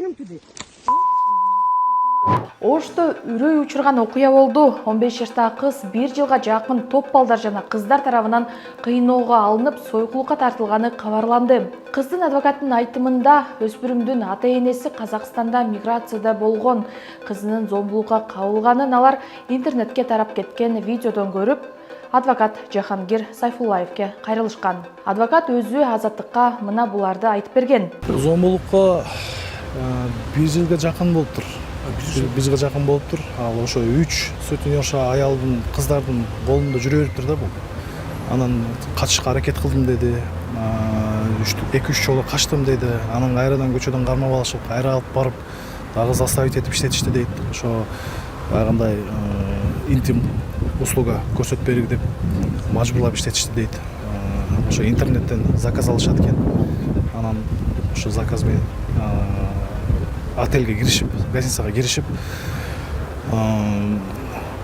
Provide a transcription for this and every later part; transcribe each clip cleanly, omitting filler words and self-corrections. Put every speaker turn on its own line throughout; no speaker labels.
менимки.
Ошто үрөй учурган окуя болду. 15 жаштагы кыз 1 жылга жакын топ балдар жана кыздар тарабынан кыйноого алынып, сойкулукка тартылганы кабарланды. Кыздын адвокаттын айтымында өспүрүмдүн ата-энеси Казакстанда миграцияда болгон. Кызынын зомбулукка кабылганын алар интернетке тарап кеткен видеодон көрүп, адвокат Жахангир Сайфуллаевке кайрылышкан. Адвокат өзү Азаттыкка мына буларды айтып берген.
Зомбулукка 1 жылга жакын болуптур. Бизге жакын болуптур. Ал ошо 3 сутенерша аялдын, кыздардын колунда жүрө бериптир да бул. Анан качышка аракет кылдым деди. 2-3 жолу качтым деди. Анан кайрадан көчөдөн кармап алышып, кайра алып барып, дагы заставить этип иштетишти дейт. Ошо байгандай интим услуга көрсөтпөлүк деп мажбурлап иштетишти дейт. Ошо интернеттен заказ алышат экен. Анан ошо заказ менен отельге киришип, гостиницага киришип,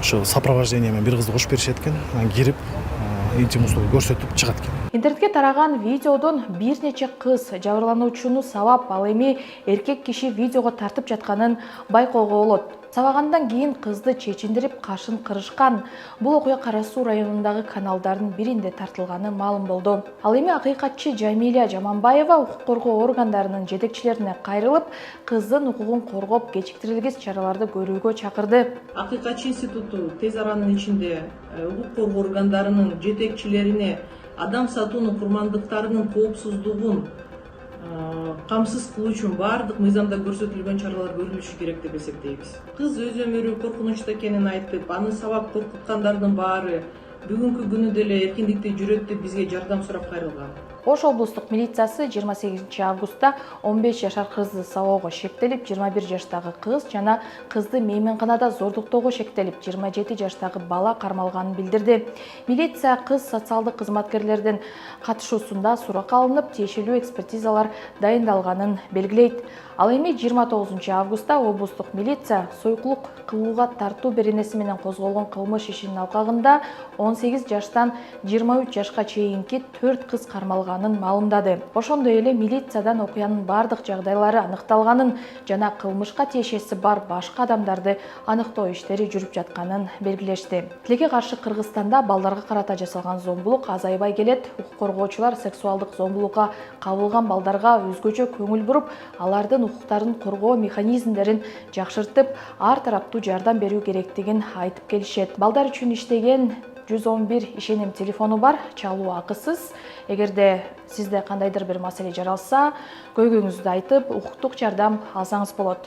ошо сопровождение менен бир кызды кошуп беришет экен. Анан кирип, интим услуга көрсөтүп чыгат экен.
Интернетке тараган видеодон бир нече кыз жабырлануучуну сабап, ал эми эркек киши видеого тартып жатканын байкоого болот. Сабагандан кийин кызды чечиндирип кашын кырышкан. Бул окуя Кара Суу районундагы каналдардын биринде тартылганы маалым болду. Ал эми акыйкатчы Жамиля Жаманбаева укук коргоо органдарынын жетекчилерине кайрылып, кыздын укугун коргоп, кечиктирилгис чараларды көрүүгө чакырды.
Акыйкатчы институту тез аранын ичинде укук коргоо органдарынын жетекчилерине адам сатуунун курмандыктарынын коопсуздугун камсыз кылуу үчүн баардык мыйзамда көрсөтүлгөн чаралар көрүлүшү керек деп эсептейбиз. Кыз өз өмүрү коркунучта экенин айтып, аны сабап коркуткандардын баары бүгүнкү күнү деле эркиндикте жүрөт деп бизге жардам сурап кайрылган.
Ош облустук милициясы 28 августта 15 жашар кызды сабоого шектелип, 21 жаштагы кыз жана кызды мейманканада зордуктоого шектелип, 27 жаштагы бала кармалганын билдирди. Милиция кыз социалдык кызматкерлердин катышуусунда суракка алынып, тиешелүү экспертизалар дайындалганын белгилейт. Ал эми 29 августта облустук милиция сойкулук кылууга тартуу беренеси менен козголгон кылмыш ишинин алкагында 18 жаштан 23 жашка чейинки 4 кыз кармалганын маалымдады. Ошондой эле милициядан окуянын бардык жагдайлары аныкталганын жана кылмышка тиешеси бар башка адамдарды аныктоо иштери жүрүп жатканын белгилешти. Тилекке каршы Кыргызстанда балдарга карата жасалган зомбулук азайбай келет. Укук коргоочулар сексуалдык зомбулукка кабылган балдарга өзгөчө көңүл буруп, алардын укуктарын коргоо механизмдерин жакшыртып, ар тараптуу жардам берүү керектигин айтып келишет. Балдар үчүн иштеген 111 ишеним телефону бар, чалуу акысыз. Эгерде сизде кандайдыр бир маселе жаралса, көйгөйүңүздү айтып, укуктук жардам алсаңыз болот.